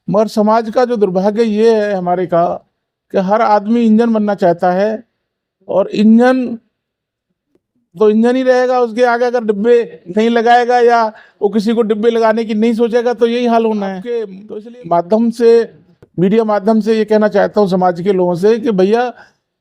मगर समाज का जो दुर्भाग्य ये है हमारे का कि हर आदमी इंजन बनना चाहता है, और इंजन तो इंजन ही रहेगा, उसके आगे अगर डिब्बे नहीं लगाएगा या वो किसी को डिब्बे लगाने की नहीं सोचेगा तो यही हाल होना है। तो इसलिए माध्यम से, मीडिया माध्यम से ये कहना चाहता हूँ समाज के लोगों से कि भैया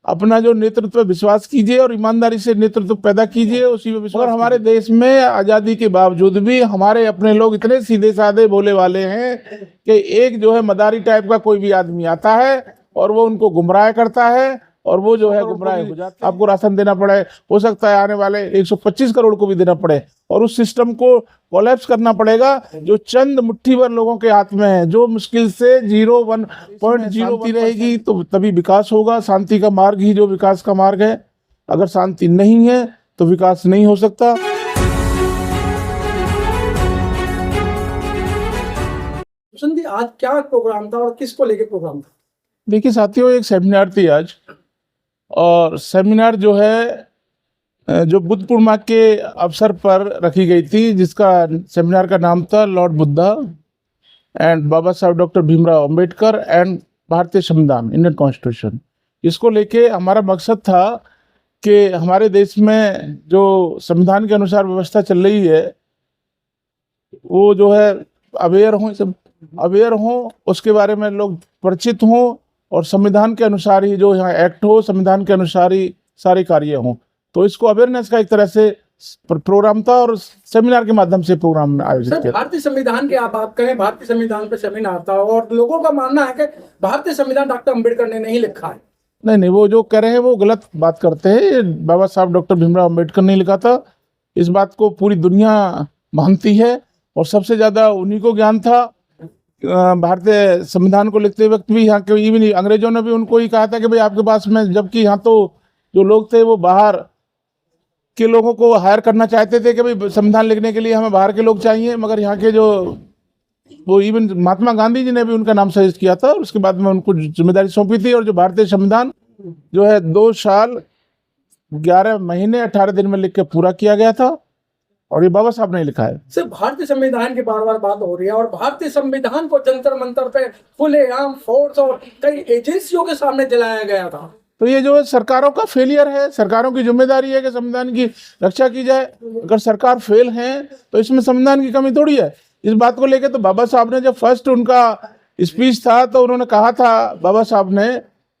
अपना जो नेतृत्व पे विश्वास कीजिए और ईमानदारी से नेतृत्व पैदा कीजिए, उसी पे विश्वास। और हमारे देश में आज़ादी के बावजूद भी हमारे अपने लोग इतने सीधे साधे भोले वाले हैं कि एक जो है मदारी टाइप का कोई भी आदमी आता है और वो उनको गुमराह करता है, और वो जो है गुमराह हो जाते हैं। आपको राशन देना पड़े, हो सकता है आने वाले 125 करोड़ को भी देना पड़े, और उस सिस्टम को कोलैप्स करना पड़ेगा जो चंद मुट्ठी भर लोगों के हाथ में है, जो मुश्किल से 0.1 रहेगी तो तभी विकास होगा। शांति का मार्ग ही जो विकास का मार्ग है, अगर शांति नहीं है तो विकास नहीं हो सकता। आज क्या प्रोग्राम था और किसको लेके प्रोग्राम था? देखिए साथियों, एक सेमिनार थी आज, और सेमिनार जो है जो बुद्ध पूर्णिमा के अवसर पर रखी गई थी, जिसका सेमिनार का नाम था लॉर्ड बुद्धा एंड बाबा साहब डॉक्टर भीमराव अंबेडकर एंड भारतीय संविधान, इंडियन कॉन्स्टिट्यूशन। इसको लेके हमारा मकसद था कि हमारे देश में जो संविधान के अनुसार व्यवस्था चल रही है वो जो है अवेयर हों, उसके बारे में लोग परिचित हों, और संविधान के अनुसार ही जो यहाँ एक्ट हो, संविधान के अनुसार ही सारे कार्य हों। तो इसको अवेयरनेस का एक तरह से प्रोग्राम था, और सेमिनार के माध्यम से प्रोग्राम आयोजित किया। भारतीय संविधान के आप कहें, भारतीय संविधान पे सेमिनार था, और लोगों का मानना है कि भारतीय संविधान डॉक्टर अम्बेडकर ने नहीं लिखा है। नहीं, वो जो कह रहे हैं वो गलत बात करते हैं। बाबा साहब डॉक्टर भीमराव अम्बेडकर ने लिखा था, इस बात को पूरी दुनिया मानती है, और सबसे ज्यादा उन्हीं को ज्ञान था। भारतीय संविधान को लिखते वक्त भी यहाँ के इवन अंग्रेजों ने भी उनको ही कहा था कि भाई आपके पास में, जबकि यहाँ तो जो लोग थे वो बाहर के लोगों को हायर करना चाहते थे कि भाई संविधान लिखने के लिए हमें बाहर के लोग चाहिए, मगर यहाँ के जो वो इवन महात्मा गांधी जी ने भी उनका नाम सजेस्ट किया था, और उसके बाद में उनको जिम्मेदारी सौंपी थी। और जो भारतीय संविधान जो है 2 साल 11 महीने 18 दिन में लिख के पूरा किया गया था, और ये बाबा साहब ने लिखा है। सिर्फ भारतीय संविधान की बार बार बात हो रही है, और भारतीय संविधान को जंतर मंतर पे खुलेआम फोर्स और कई एजेंसियों के सामने जलाया गया था। तो ये जो है सरकारों का फेलियर है। सरकारों की जिम्मेदारी है कि संविधान की रक्षा की जाए। अगर सरकार फेल है तो इसमें संविधान की कमी थोड़ी है। इस बात को लेकर तो बाबा साहब ने जब फर्स्ट उनका स्पीच था तो उन्होंने कहा था बाबा साहब ने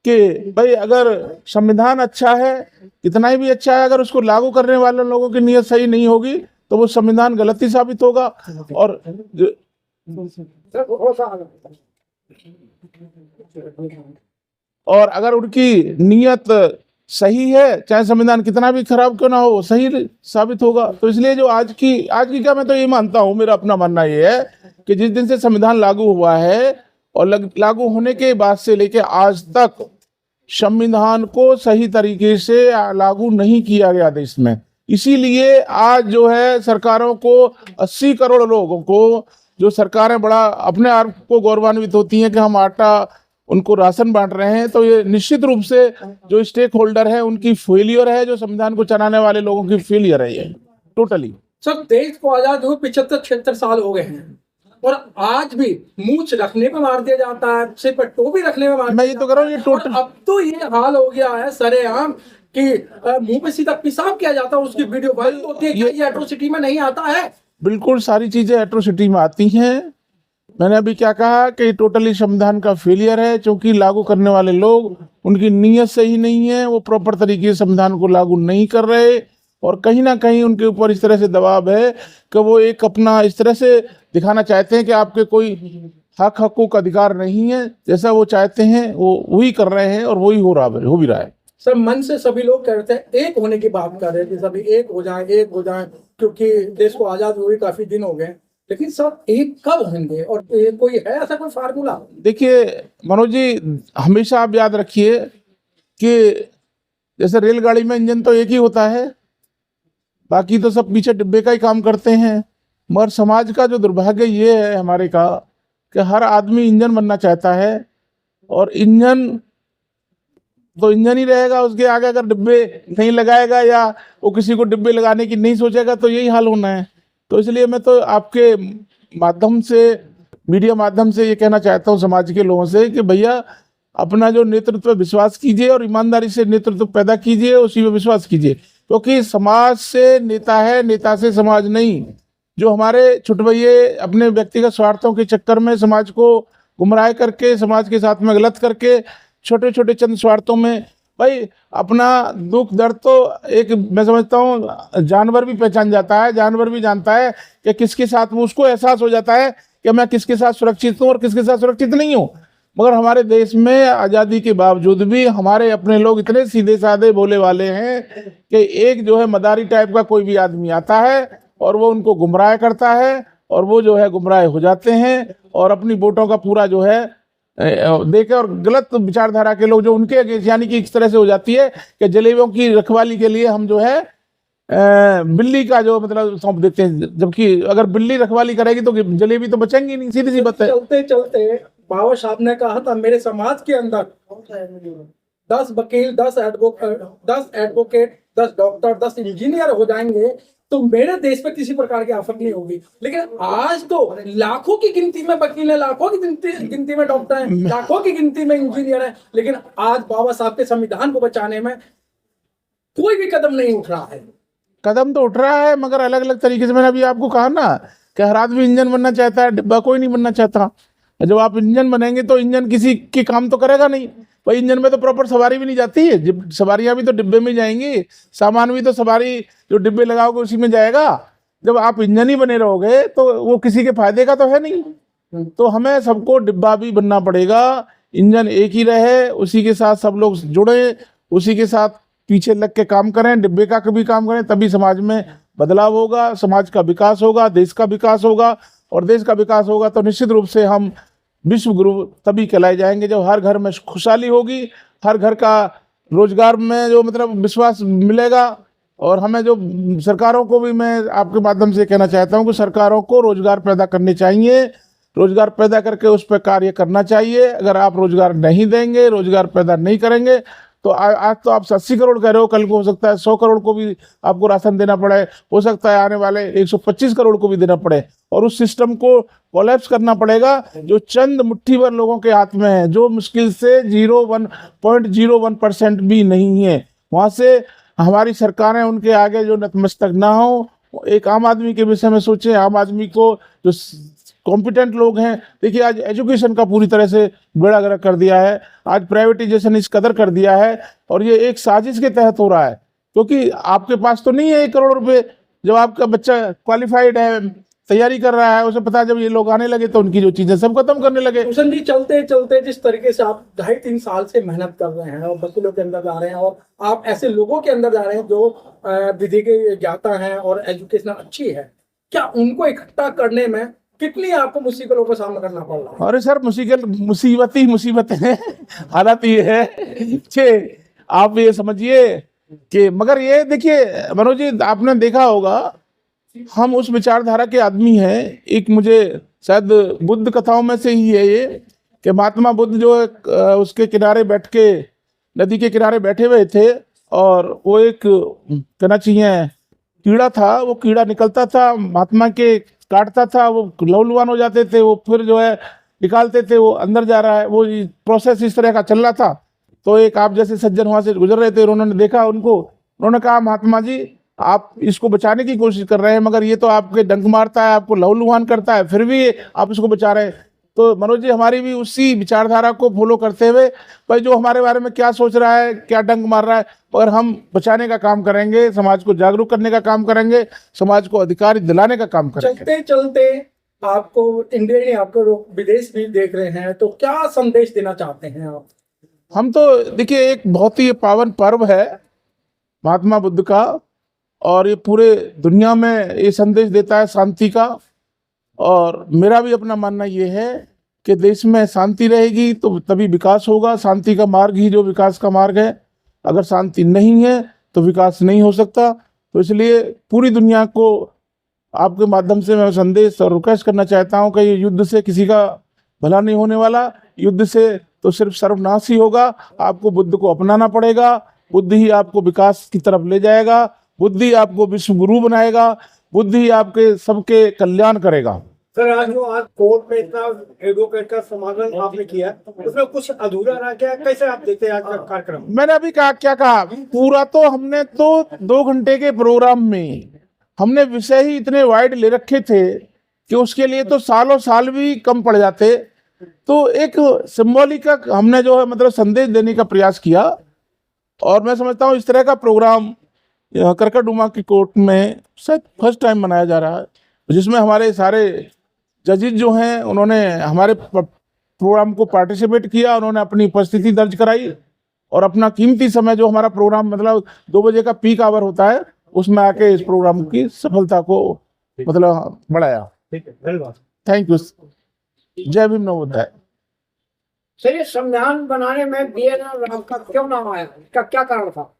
कि भाई अगर संविधान अच्छा है, कितना ही भी अच्छा है, अगर उसको लागू करने वाले लोगों की नीयत सही नहीं होगी तो वो संविधान गलत ही साबित होगा। और अगर उनकी नीयत सही है, चाहे संविधान कितना भी खराब क्यों ना हो, सही साबित होगा। तो इसलिए जो आज की क्या, मैं तो ये मानता हूँ, मेरा अपना मानना ये है कि जिस दिन से संविधान लागू हुआ है और लागू होने के बाद से लेके आज तक संविधान को सही तरीके से लागू नहीं किया गया देश में। इसीलिए आज जो है सरकारों को 80 करोड़ लोगों को, जो सरकारें बड़ा अपने आप को गौरवान्वित होती हैं कि हम आटा उनको राशन बांट रहे हैं, तो ये निश्चित रूप से जो स्टेक होल्डर है उनकी फेलियर है, जो संविधान को चलाने वाले लोगों की फेलियर है ये टोटली। सर, देश को आजाद हुए 75-76 साल हो गए हैं, और आज भी मूंछ रखने पे मार दिया जाता है, सिर पर टोपी रखने में मार। मैं ये तो कर रहा हूँ, ये टोटल अब तो ये हाल हो गया है सरेआम कि मुंह पे सीधा पेशाब किया जाता है, उसकी वीडियो वायरल होती है। ये एट्रोसिटी में नहीं आता है? बिल्कुल सारी चीजें एट्रोसिटी में आती हैं। मैंने अभी क्या कहा कि टोटली संविधान का फेलियर है, क्योंकि लागू करने वाले लोग, उनकी नीयत सही नहीं है, वो प्रॉपर तरीके से संविधान को लागू नहीं कर रहे, और कहीं ना कहीं उनके ऊपर इस तरह से दबाव है कि वो एक अपना इस तरह से दिखाना चाहते हैं कि आपके कोई हकूक अधिकार नहीं है, जैसा वो चाहते हैं वो वही कर रहे हैं, और वही हो भी रहा है। सर, मन से सभी लोग कहते हैं एक होने की बात कर रहे थे, सभी एक हो जाएं, क्योंकि देश को आजाद हुए काफी दिन हो गए, लेकिन सब एक कब होंगे, और कोई है ऐसा कोई फार्मूला? देखिए मनोज जी, हमेशा आप याद रखिए कि जैसे रेलगाड़ी में इंजन तो एक ही होता है, बाकी तो सब पीछे डिब्बे का ही काम करते हैं। मगर समाज का जो दुर्भाग्य ये है हमारे का कि हर आदमी इंजन बनना चाहता है, और इंजन तो इंजन ही रहेगा, उसके आगे अगर डिब्बे नहीं लगाएगा या वो किसी को डिब्बे लगाने की नहीं सोचेगा तो यही हाल होना है। तो इसलिए मैं तो आपके माध्यम से मीडिया माध्यम से ये कहना चाहता हूँ समाज के लोगों से कि भैया अपना जो नेतृत्व पे विश्वास कीजिए और ईमानदारी से नेतृत्व पैदा कीजिए, उसी पे विश्वास कीजिए, क्योंकि समाज से नेता है, नेता से समाज नहीं। जो हमारे छुटभइये अपने व्यक्तिगत स्वार्थों के चक्कर में समाज को गुमराह करके, समाज के साथ में गलत करके, छोटे छोटे चंद स्वार्थों में, भाई अपना दुख दर्द तो एक मैं समझता हूँ जानवर भी पहचान जाता है, जानवर भी जानता है कि किसके साथ, उसको एहसास हो जाता है कि मैं किसके साथ सुरक्षित हूँ और किसके साथ सुरक्षित नहीं हूँ। मगर हमारे देश में आज़ादी के बावजूद भी हमारे अपने लोग इतने सीधे साधे भोले वाले हैं कि एक जो है मदारी टाइप का कोई भी आदमी आता है और वो उनको गुमराह करता है और वो जो है गुमराह हो जाते हैं और अपनी वोटों का पूरा जो है देखे, और गलत विचारधारा के लोग जो उनके अगेंस्ट, यानी कि इस तरह से हो जाती है कि जलेबियों की रखवाली के लिए हम जो है बिल्ली का जो मतलब सौंप देते हैं, जबकि अगर बिल्ली रखवाली करेगी तो जलेबी तो बचेंगी नहीं, सीधी सी बात है। चलते चलते बाबा साहब ने कहा था मेरे समाज के अंदर 10 वकील, 10 एडवोकेट, 10 डॉक्टर, 10 इंजीनियर हो जाएंगे तो मेरे देश में किसी प्रकार की आफत नहीं होगी। लेकिन आज तो लाखों की गिनती में वकील है, लाखों की गिनती में डॉक्टर हैं, लाखों की गिनती में इंजीनियर हैं, लेकिन आज बाबा साहब के संविधान को बचाने में कोई भी कदम नहीं उठ रहा है। कदम तो उठ रहा है मगर अलग अलग तरीके से। मैंने अभी आपको कहा ना कि हर आदमी इंजन बनना चाहता है, डिब्बा कोई नहीं बनना चाहता। जब आप इंजन बनेंगे तो इंजन किसी के काम तो करेगा नहीं। भाई इंजन में तो प्रॉपर सवारी भी नहीं जाती है, सवारियां भी तो डिब्बे में जाएंगी, सामान भी तो सवारी जो डिब्बे लगाओगे उसी में जाएगा। जब आप इंजन ही बने रहोगे तो वो किसी के फायदे का तो है नहीं। तो हमें सबको डिब्बा भी बनना पड़ेगा, इंजन एक ही रहे, उसी के साथ सब लोग जुड़े, उसी के साथ पीछे लग के काम करें, डिब्बे का भी काम करें, तभी समाज में बदलाव होगा, समाज का विकास होगा, देश का विकास होगा। और देश का विकास होगा तो निश्चित रूप से हम विश्व गुरु तभी कहलाए जाएंगे जब हर घर में खुशहाली होगी, हर घर का रोजगार में जो मतलब विश्वास मिलेगा। और हमें जो सरकारों को भी मैं आपके माध्यम से कहना चाहता हूँ कि सरकारों को रोजगार पैदा करने चाहिए, रोजगार पैदा करके उस पर कार्य करना चाहिए। अगर आप रोजगार नहीं देंगे, रोजगार पैदा नहीं करेंगे तो आज तो आप 80 करोड़ कह रहे हो, कल को हो सकता है 100 करोड़ को भी आपको राशन देना पड़े, हो सकता है आने वाले 125 करोड़ को भी देना पड़े। और उस सिस्टम को कोलैप्स करना पड़ेगा जो चंद मुट्ठी भर लोगों के हाथ में है, जो मुश्किल से 0.01% भी नहीं है। वहाँ से हमारी सरकारें उनके आगे जो नतमस्तक ना हो। एक आम आदमी के विषय में सोचें, आम आदमी को जो कॉम्पिटेंट लोग हैं, देखिए आज एजुकेशन का पूरी तरह से बेड़ा गर्क कर दिया है, आज प्राइवेटाइजेशन इस कदर कर दिया है और ये एक साजिश के तहत हो रहा है। क्योंकि आपके पास तो नहीं है 1 करोड़ रुपए, जब आपका बच्चा क्वालिफाइड है, तैयारी कर रहा है, उसे पता है जब ये लोग आने लगे तो उनकी जो चीजें सब खत्म करने लगे। भूषण जी चलते चलते जिस तरीके से आप 2.5-3 साल से मेहनत कर रहे हैं और वकीलों के अंदर जा रहे हैं और आप ऐसे लोगों के अंदर जा रहे हैं जो विधि के ज्ञाता हैं और एजुकेशन अच्छी है, क्या उनको इकट्ठा करने में कितनी आपको मुसीबतों का सामना करना पड़ रहा है? अरे सर मुसीबत ही मुसीबत है। हालात ये है कि आप ये समझिए कि, मगर ये देखिए मनोज जी, आपने देखा होगा हम उस विचारधारा के आदमी हैं। एक मुझे शायद बुद्ध कथाओं में से ही है ये कि महात्मा बुद्ध जो उसके किनारे बैठ के, नदी के किनारे बैठे हुए थे और वो एक कहना चाहिए कीड़ा था, वो कीड़ा निकलता था महात्मा के, काटता था, वो लहूलुहान हो जाते थे, वो फिर जो है निकालते थे, वो अंदर जा रहा है, वो प्रोसेस इस तरह का चल रहा था। तो एक आप जैसे सज्जन वहाँ से गुजर रहे थे, उन्होंने देखा उनको, उन्होंने कहा महात्मा जी आप इसको बचाने की कोशिश कर रहे हैं मगर ये तो आपके डंक मारता है, आपको लहूलुहान करता है, फिर भी आप इसको बचा रहे हैं। तो मनोज जी हमारी भी उसी विचारधारा को फॉलो करते हुए, भाई जो हमारे बारे में क्या सोच रहा है, क्या डंक मार रहा है, मगर हम बचाने का काम करेंगे, समाज को जागरूक करने का काम करेंगे, समाज को अधिकार दिलाने का काम करेंगे। चलते चलते आपको इंडिया नहीं, आपको विदेश भी देख रहे हैं, तो क्या संदेश देना चाहते हैं आप? हम तो देखिए एक बहुत ही पावन पर्व है महात्मा बुद्ध का, और ये पूरे दुनिया में ये संदेश देता है शांति का। और मेरा भी अपना मानना ये है कि देश में शांति रहेगी तो तभी विकास होगा। शांति का मार्ग ही जो विकास का मार्ग है, अगर शांति नहीं है तो विकास नहीं हो सकता। तो इसलिए पूरी दुनिया को आपके माध्यम से मैं संदेश और रिक्वेस्ट करना चाहता हूँ कि ये युद्ध से किसी का भला नहीं होने वाला, युद्ध से तो सिर्फ सर्वनाश ही होगा। आपको बुद्ध को अपनाना पड़ेगा, बुद्ध ही आपको विकास की तरफ ले जाएगा, बुद्ध ही आपको विश्व गुरु बनाएगा, बुद्ध ही आपके सबके कल्याण करेगा। सर आज कोर्ट में इतना एडवोकेट का समागम आपने किया, उसमें कुछ अधूरा रह गया, कैसे आप देखते हैं आज का कार्यक्रम? मैंने अभी क्या कहा, पूरा तो हमने तो 2 घंटे के प्रोग्राम में हमने विषय ही इतने वाइड ले रखे थे कि उसके लिए तो सालों साल भी कम पड़ जाते। तो एक सिंबॉलिक का हमने जो है मतलब संदेश देने का प्रयास किया, और मैं समझता हूँ इस तरह का प्रोग्राम करकटडुमा की कोर्ट में शायद फर्स्ट टाइम मनाया जा रहा है, जिसमें हमारे सारे जजेस जो हैं उन्होंने हमारे प्रोग्राम को पार्टिसिपेट किया, उन्होंने अपनी उपस्थिति दर्ज कराई और अपना कीमती समय जो हमारा प्रोग्राम मतलब 2 बजे का पीक आवर होता है उसमें आके इस प्रोग्राम की सफलता को मतलब बढ़ाया। ठीक है, धन्यवाद। Thank you. जय भीम नवोदय। सर ये संविधान बनाने में BNR राव का क्यों नाम आया, इसका क्या कारण था?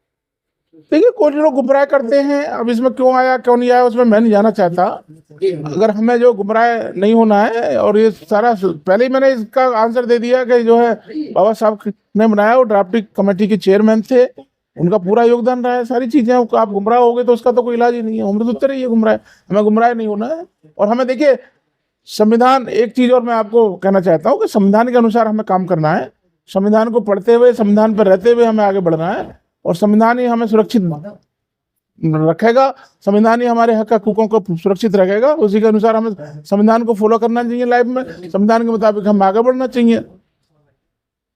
देखिए, कोई लोग गुमराह करते हैं, अब इसमें क्यों आया क्यों नहीं आया उसमें मैं नहीं जाना चाहता। अगर हमें जो गुमराह नहीं होना है, और ये सारा पहले ही मैंने इसका आंसर दे दिया कि जो है बाबा साहब ने बनाया, वो ड्राफ्टिंग कमेटी के चेयरमैन थे, उनका पूरा योगदान रहा है। सारी चीजें आप गुमराह हो गए तो उसका तो कोई इलाज ही नहीं है, उम्र तो उतरे ही है गुमराह, हमें गुमराह नहीं होना है। और हमें देखिए संविधान, एक चीज और मैं आपको कहना चाहता हूँ कि संविधान के अनुसार हमें काम करना है, संविधान को पढ़ते हुए संविधान पर रहते हुए हमें आगे बढ़ना है, और संविधान ही हमें सुरक्षित रखेगा, संविधान ही हमारे हक हकूकों को सुरक्षित रखेगा। उसी के अनुसार हमें संविधान को फॉलो करना चाहिए लाइफ में, संविधान के मुताबिक हम आगे बढ़ना चाहिए।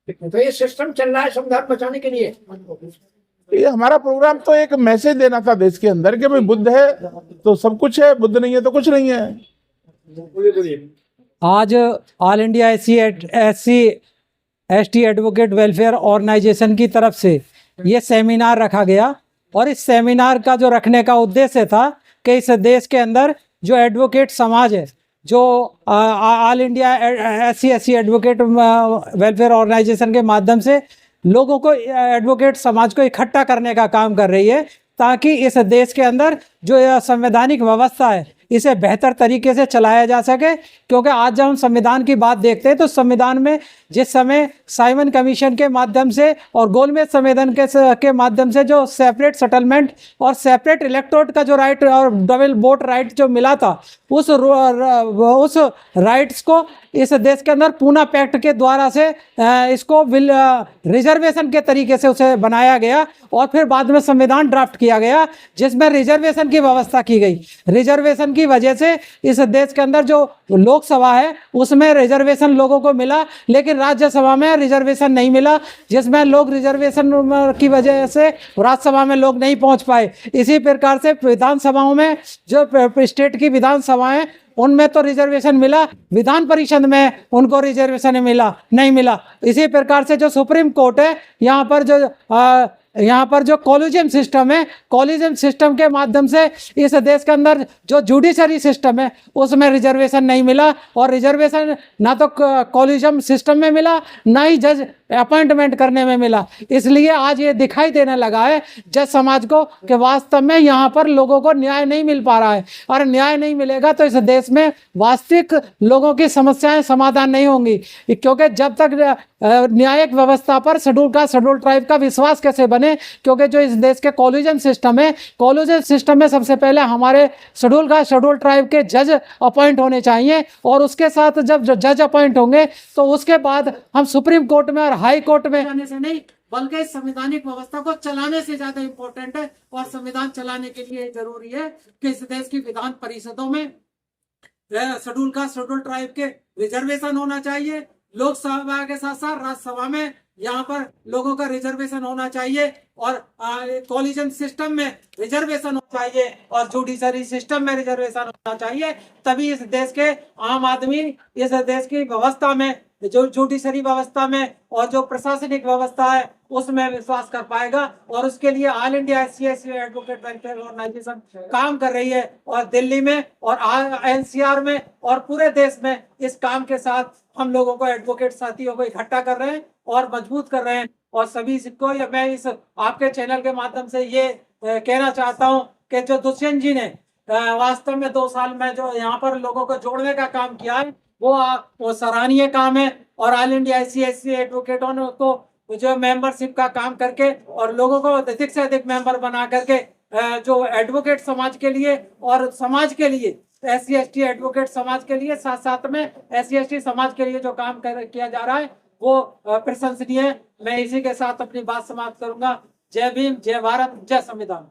तो ये सिस्टम चल रहा है संविधान बचाने के लिए। ये हमारा प्रोग्राम तो एक मैसेज देना था देश के अंदर कि भाई बुद्ध है तो सब कुछ है, बुद्ध नहीं है तो कुछ नहीं है। आज all India SC/ST advocate welfare organisation की तरफ से ये सेमिनार रखा गया, और इस सेमिनार का जो रखने का उद्देश्य था कि इस देश के अंदर जो एडवोकेट समाज है, जो all India SC/ST advocate welfare organisation के माध्यम से लोगों को, एडवोकेट समाज को इकट्ठा करने का काम कर रही है, ताकि इस देश के अंदर जो संवैधानिक व्यवस्था है इसे बेहतर तरीके से चलाया जा सके। क्योंकि आज जब हम संविधान की बात देखते हैं तो संविधान में जिस समय साइमन कमीशन के माध्यम से और गोलमेज संविधान के माध्यम से जो सेपरेट सेटलमेंट और सेपरेट इलेक्टोरेट का जो राइट और डबल वोट राइट जो मिला था, उस राइट्स को इस देश के अंदर पूना पैक्ट के द्वारा से इसको रिजर्वेशन के तरीके से उसे बनाया गया, और फिर बाद में संविधान ड्राफ्ट किया गया जिसमें रिजर्वेशन की व्यवस्था की गई। रिजर्वेशन की वजह से इस देश के अंदर जो लोकसभा है उसमें रिजर्वेशन लोगों को मिला, लेकिन राज्यसभा में रिजर्वेशन नहीं मिला, जिसमें लोग रिजर्वेशन की वजह से राज्यसभा में लोग नहीं पहुंच पाए। इसी प्रकार से विधानसभाओं में जो स्टेट की विधानसभाएं उनमें तो रिजर्वेशन मिला, विधान परिषद में उनको रिजर्वेशन नहीं मिला। इसी प्रकार से जो सुप्रीम कोर्ट है, यहाँ पर जो कॉलेजियम सिस्टम है, कॉलेजियम सिस्टम के माध्यम से इस देश के अंदर जो जुडिशरी सिस्टम है उसमें रिजर्वेशन नहीं मिला, और रिजर्वेशन ना तो कॉलेजियम सिस्टम में मिला, ना ही जज अपॉइंटमेंट करने में मिला। इसलिए आज ये दिखाई देने लगा है जज समाज को कि वास्तव में यहाँ पर लोगों को न्याय नहीं मिल पा रहा है, और न्याय नहीं मिलेगा तो इस देश में वास्तविक लोगों की समस्याएं समाधान नहीं होंगी। क्योंकि जब तक न्यायिक व्यवस्था पर शेड्यूल ट्राइब का विश्वास कैसे बने, क्योंकि जो इस देश के कॉलेजियम सिस्टम है, कॉलेजियम सिस्टम में सबसे पहले हमारे शेड्यूल ट्राइब के जज अपॉइंट होने चाहिए, और उसके साथ जब जज अपॉइंट होंगे तो उसके बाद हम सुप्रीम कोर्ट में और हाई कोर्ट में जाने से नहीं, बल्कि संवैधानिक व्यवस्था को चलाने से ज्यादा इंपॉर्टेंट है। और संविधान चलाने के लिए जरूरी है कि इस देश की विधान परिषदों में शेड्यूल ट्राइब के रिजर्वेशन होना चाहिए। लोकसभा के साथ साथ राज्यसभा में यहाँ पर लोगों का रिजर्वेशन होना चाहिए, और कॉलेजियम सिस्टम में रिजर्वेशन होना चाहिए, और जुडिशरी सिस्टम में रिजर्वेशन होना चाहिए। तभी इस देश के आम आदमी इस देश की व्यवस्था में, जो जुडिशरी व्यवस्था में और जो प्रशासनिक व्यवस्था है उसमें विश्वास कर पाएगा। और उसके लिए all India SC/ST advocate welfare organisation काम कर रही है, और दिल्ली में और NCR में और पूरे देश में इस काम के साथ हम लोगों को, एडवोकेट साथियों को इकट्ठा कर रहे हैं और मजबूत कर रहे हैं। और सभी को मैं इस आपके चैनल के माध्यम से ये कहना चाहता हूँ कि जो दुष्यंत जी ने वास्तव में 2 साल में जो यहाँ पर लोगों को जोड़ने का काम किया है वो सराहनीय काम है। और ऑल इंडिया SC/ST एडवोकेटों को जो मेंबरशिप का काम करके और लोगों को अधिक से अधिक मेंबर बना करके जो एडवोकेट समाज के लिए और समाज के लिए SC/ST एडवोकेट समाज के लिए, साथ साथ में SC/ST समाज के लिए जो काम किया जा रहा है वो प्रशंसनीय है। मैं इसी के साथ अपनी बात समाप्त करूंगा। जय भीम, जय भारत, जय संविधान।